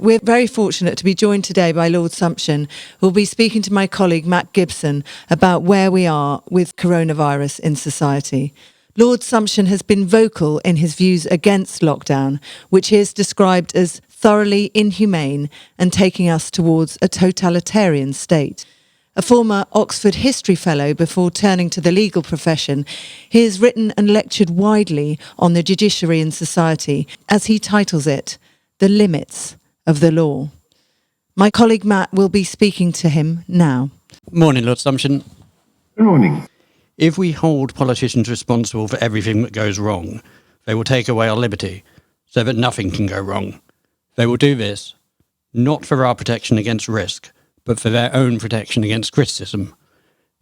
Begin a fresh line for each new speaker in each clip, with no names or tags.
We're very fortunate to be joined today by Lord Sumption, who will be speaking to my colleague Matt Gibson about where we are with coronavirus in society. Lord Sumption has been vocal in his views against lockdown, which he has described as thoroughly inhumane and taking us towards a totalitarian state. A former Oxford History Fellow before turning to the legal profession, he has written and lectured widely on the judiciary in society, as he titles it, The Limits of the Law. My colleague Matt will be speaking to him now.
Morning, Lord Sumption.
Good morning.
If we hold politicians responsible for everything that goes wrong, they will take away our liberty so that nothing can go wrong. They will do this not for our protection against risk, but for their own protection against criticism.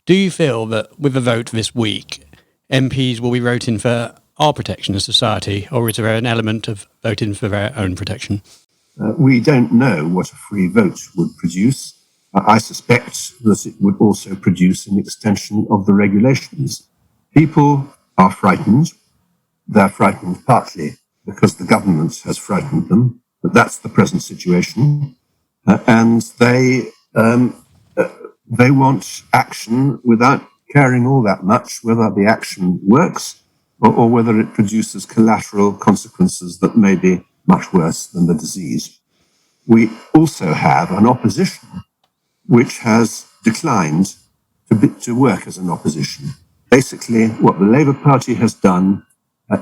Do you feel that with the vote this week, MPs will be voting for our protection as society, or is there an element of voting for their own protection?
We don't know what a free vote would produce. I suspect that it would also produce an extension of the regulations. People are frightened. They're frightened partly because the government has frightened them, but that's the present situation. And they want action without caring all that much whether the action works or whether it produces collateral consequences that may be much worse than the disease. We also have an opposition which has declined to work as an opposition. Basically, what the Labour Party has done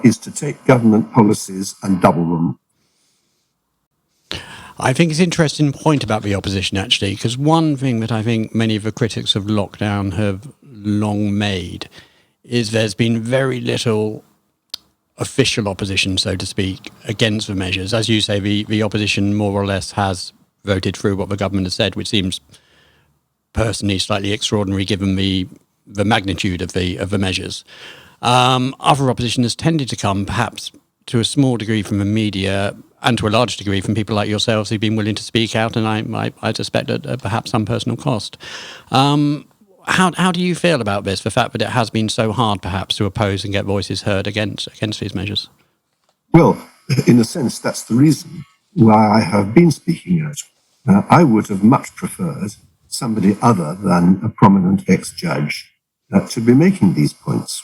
is to take government policies and double them.
I think it's an interesting point about the opposition, actually, because one thing that I think many of the critics of lockdown have long made is there's been very little official opposition, so to speak, against the measures. As you say, the opposition more or less has voted through what the government has said, which seems personally slightly extraordinary given the magnitude of the measures. Other opposition has tended to come, perhaps to a small degree, from the media and to a large degree from people like yourselves who've been willing to speak out, and I suspect at perhaps some personal cost. How do you feel about this, the fact that it has been so hard perhaps to oppose and get voices heard against these measures?
Well, in a sense, that's the reason why I have been speaking out. I would have much preferred somebody other than a prominent ex-judge to be making these points.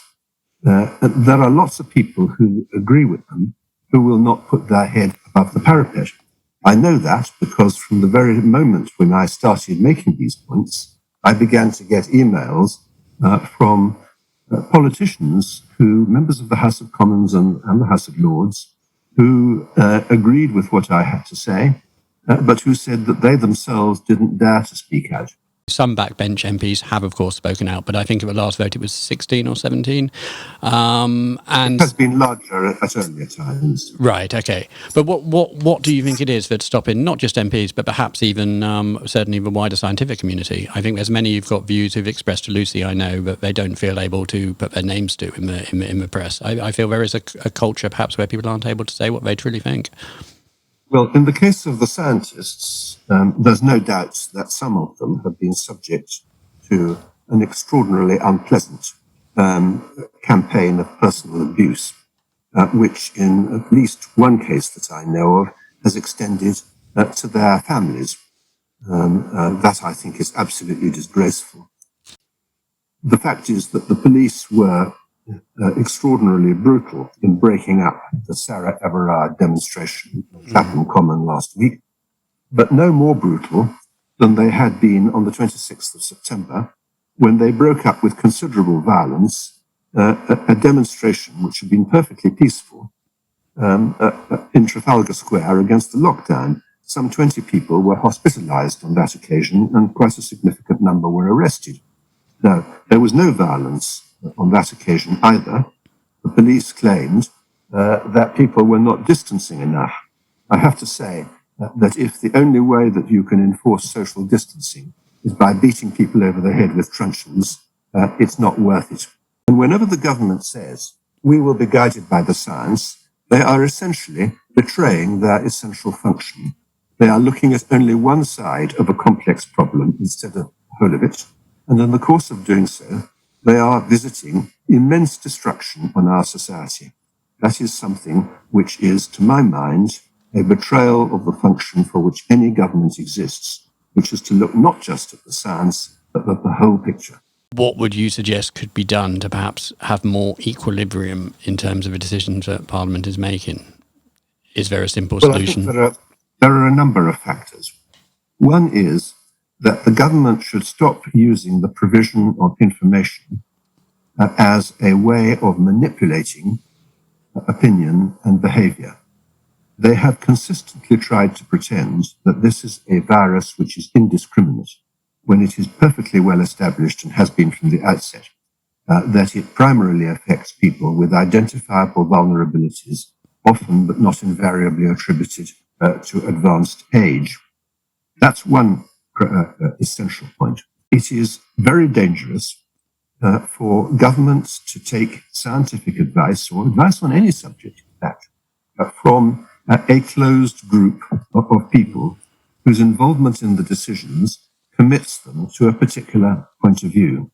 There are lots of people who agree with them who will not put their head above the parapet. I know that because from the very moment when I started making these points, I began to get emails from politicians members of the House of Commons and the House of Lords, who agreed with what I had to say, but who said that they themselves didn't dare to speak out.
Some backbench MPs have, of course, spoken out, but I think at the last vote it was 16 or 17. And
it has been larger at earlier times.
Right, okay. But what do you think it is that's stopping not just MPs, but perhaps even certainly the wider scientific community? I think there's many who've got views who've expressed to Lucy, I know, but they don't feel able to put their names to in the press. I feel there is a culture perhaps where people aren't able to say what they truly think.
Well, in the case of the scientists, there's no doubt that some of them have been subject to an extraordinarily unpleasant campaign of personal abuse, which in at least one case that I know of has extended to their families. That, I think, is absolutely disgraceful. The fact is that the police were extraordinarily brutal in breaking up the Sarah Everard demonstration at Clapham Common last week, but no more brutal than they had been on the 26th of September, when they broke up with considerable violence a demonstration which had been perfectly peaceful in Trafalgar Square against the lockdown. Some 20 people were hospitalized on that occasion, and quite a significant number were arrested. Now, there was no violence on that occasion either. The police claimed that people were not distancing enough. I have to say that if the only way that you can enforce social distancing is by beating people over the head with truncheons, it's not worth it. And whenever the government says, we will be guided by the science, they are essentially betraying their essential function. They are looking at only one side of a complex problem instead of the whole of it. And in the course of doing so, they are visiting immense destruction on our society. That is something which is, to my mind, a betrayal of the function for which any government exists, which is to look not just at the science, but at the whole picture.
What would you suggest could be done to perhaps have more equilibrium in terms of the decisions that Parliament is making? Is there a simple solution?
I think there are a number of factors. One is that the government should stop using the provision of information as a way of manipulating opinion and behavior. They have consistently tried to pretend that this is a virus which is indiscriminate, when it is perfectly well established and has been from the outset that it primarily affects people with identifiable vulnerabilities, often but not invariably attributed to advanced age. That's one essential point. It is very dangerous for governments to take scientific advice or advice on any subject, in fact, from a closed group of people whose involvement in the decisions commits them to a particular point of view.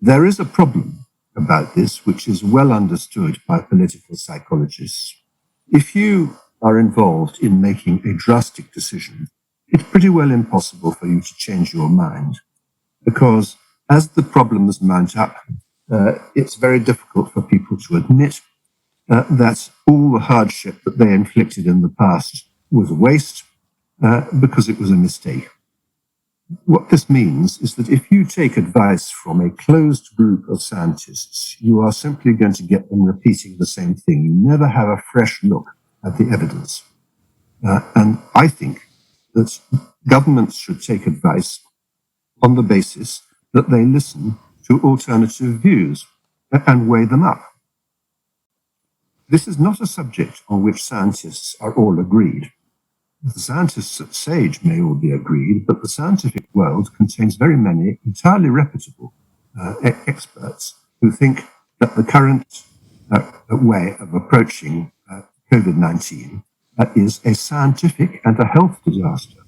There is a problem about this, which is well understood by political psychologists. If you are involved in making a drastic decision, it's pretty well impossible for you to change your mind, because as the problems mount up, it's very difficult for people to admit that all the hardship that they inflicted in the past was a waste because it was a mistake. What this means is that if you take advice from a closed group of scientists, you are simply going to get them repeating the same thing. You never have a fresh look at the evidence. And I think that governments should take advice on the basis that they listen to alternative views and weigh them up. This is not a subject on which scientists are all agreed. The scientists at SAGE may all be agreed, but the scientific world contains very many entirely reputable experts who think that the current way of approaching COVID-19 is a scientific and a health disaster.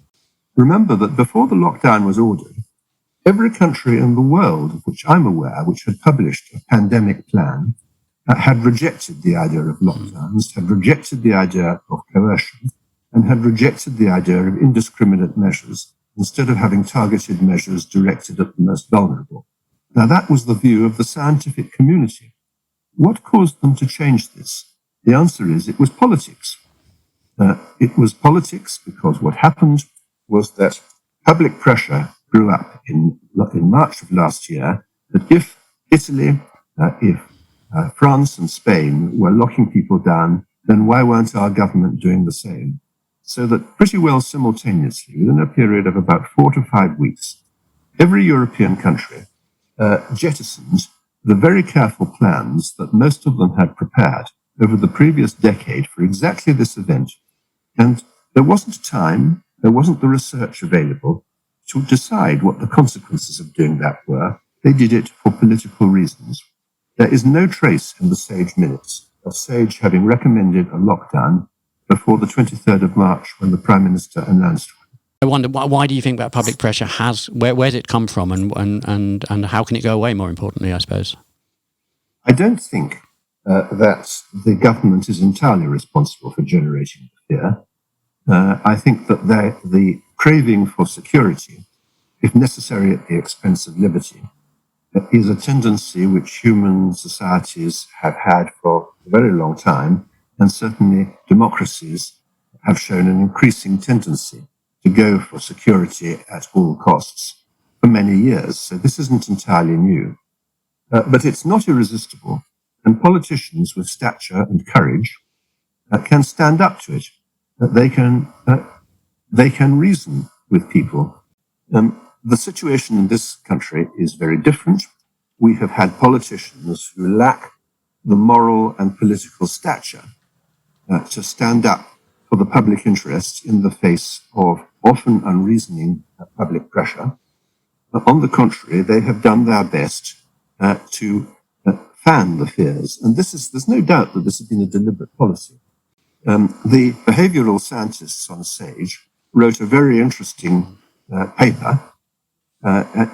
Remember that before the lockdown was ordered, every country in the world of which I'm aware, which had published a pandemic plan, had rejected the idea of lockdowns, had rejected the idea of coercion, and had rejected the idea of indiscriminate measures instead of having targeted measures directed at the most vulnerable. Now, that was the view of the scientific community. What caused them to change this? The answer is it was politics. It was politics because what happened was that public pressure grew up in March of last year that if Italy, if France and Spain were locking people down, then why weren't our government doing the same? So that pretty well simultaneously, within a period of about 4 to 5 weeks, every European country jettisoned the very careful plans that most of them had prepared over the previous decade for exactly this event. And there wasn't time, there wasn't the research available to decide what the consequences of doing that were. They did it for political reasons. There is no trace in the SAGE minutes of SAGE having recommended a lockdown before the 23rd of March when the Prime Minister announced one.
I wonder, why do you think that public pressure where's it come from and how can it go away, more importantly, I suppose?
I don't think that the government is entirely responsible for generating the fear. I think that the craving for security, if necessary at the expense of liberty, is a tendency which human societies have had for a very long time, and certainly democracies have shown an increasing tendency to go for security at all costs for many years. So this isn't entirely new. But it's not irresistible, and politicians with stature and courage can stand up to it. They can reason with people. The situation in this country is very different. We have had politicians who lack the moral and political stature to stand up for the public interest in the face of often unreasoning public pressure. On the contrary, they have done their best to fan the fears. And there's no doubt that this has been a deliberate policy. The behavioral scientists on SAGE wrote a very interesting paper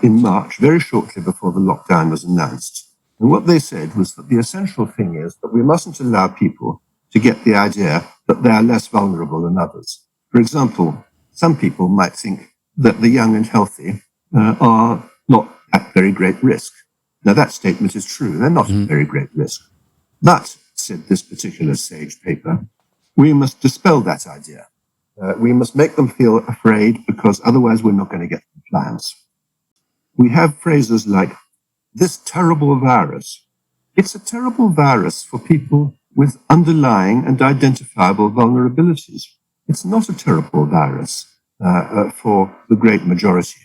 in March, very shortly before the lockdown was announced. And what they said was that the essential thing is that we mustn't allow people to get the idea that they are less vulnerable than others. For example, some people might think that the young and healthy are not at very great risk. Now, that statement is true. They're not at very great risk. But, said this particular SAGE paper, we must dispel that idea. We must make them feel afraid because otherwise we're not going to get compliance. We have phrases like, this terrible virus. It's a terrible virus for people with underlying and identifiable vulnerabilities. It's not a terrible virus for the great majority.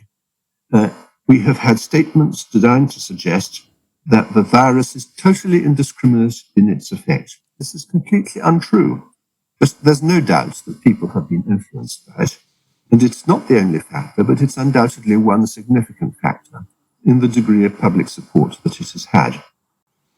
We have had statements designed to suggest that the virus is totally indiscriminate in its effect. This is completely untrue. There's no doubt that people have been influenced by it. And it's not the only factor, but it's undoubtedly one significant factor in the degree of public support that it has had.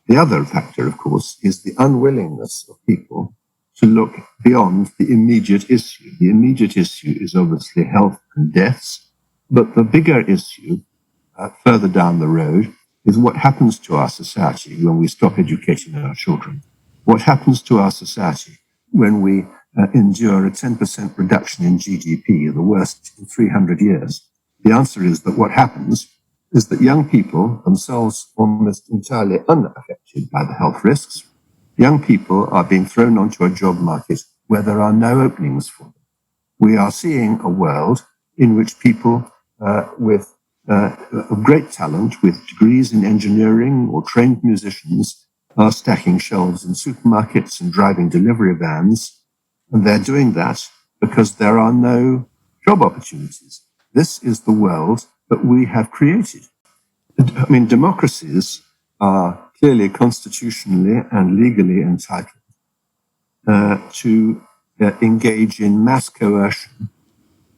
The other factor, of course, is the unwillingness of people to look beyond the immediate issue. The immediate issue is obviously health and deaths, but the bigger issue further down the road is what happens to our society when we stop educating our children. What happens to our society when we endure a 10% reduction in GDP, the worst in 300 years? The answer is that what happens is that young people, themselves almost entirely unaffected by the health risks, young people are being thrown onto a job market where there are no openings for them. We are seeing a world in which people with great talent, with degrees in engineering or trained musicians, are stacking shelves in supermarkets and driving delivery vans. And they're doing that because there are no job opportunities. This is the world that we have created. I mean, democracies are clearly constitutionally and legally entitled to engage in mass coercion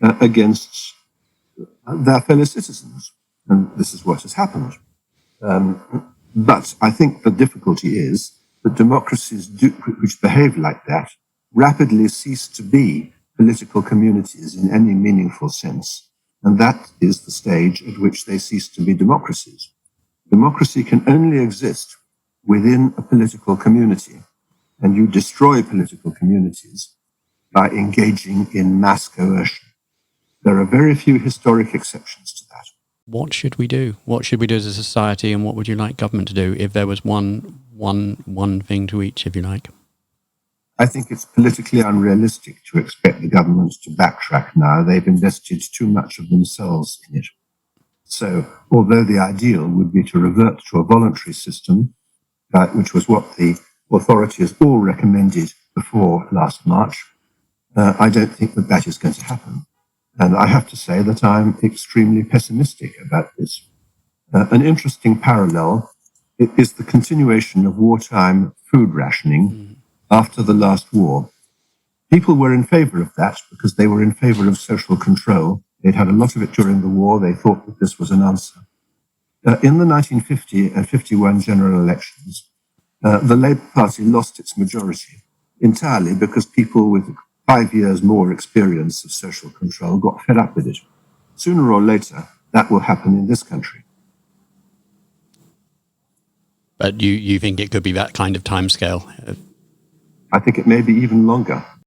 against their fellow citizens. And this is what has happened. But I think the difficulty is that democracies which behave like that rapidly cease to be political communities in any meaningful sense. And that is the stage at which they cease to be democracies. Democracy can only exist within a political community. And you destroy political communities by engaging in mass coercion. There are very few historic exceptions to that.
What should we do? What should we do as a society, and what would you like government to do if there was one thing to each, if you like?
I think it's politically unrealistic to expect the government to backtrack now. They've invested too much of themselves in it. So, although the ideal would be to revert to a voluntary system, which was what the authorities all recommended before last March, I don't think that that is going to happen. And I have to say that I'm extremely pessimistic about this. An interesting parallel is the continuation of wartime food rationing after the last war. People were in favor of that because they were in favor of social control. They'd had a lot of it during the war. They thought that this was an answer. In the 1950 and 51 general elections, the Labour Party lost its majority entirely because people with 5 years more experience of social control got fed up with it. Sooner or later, that will happen in this country.
But you think it could be that kind of timescale?
I think it may be even longer.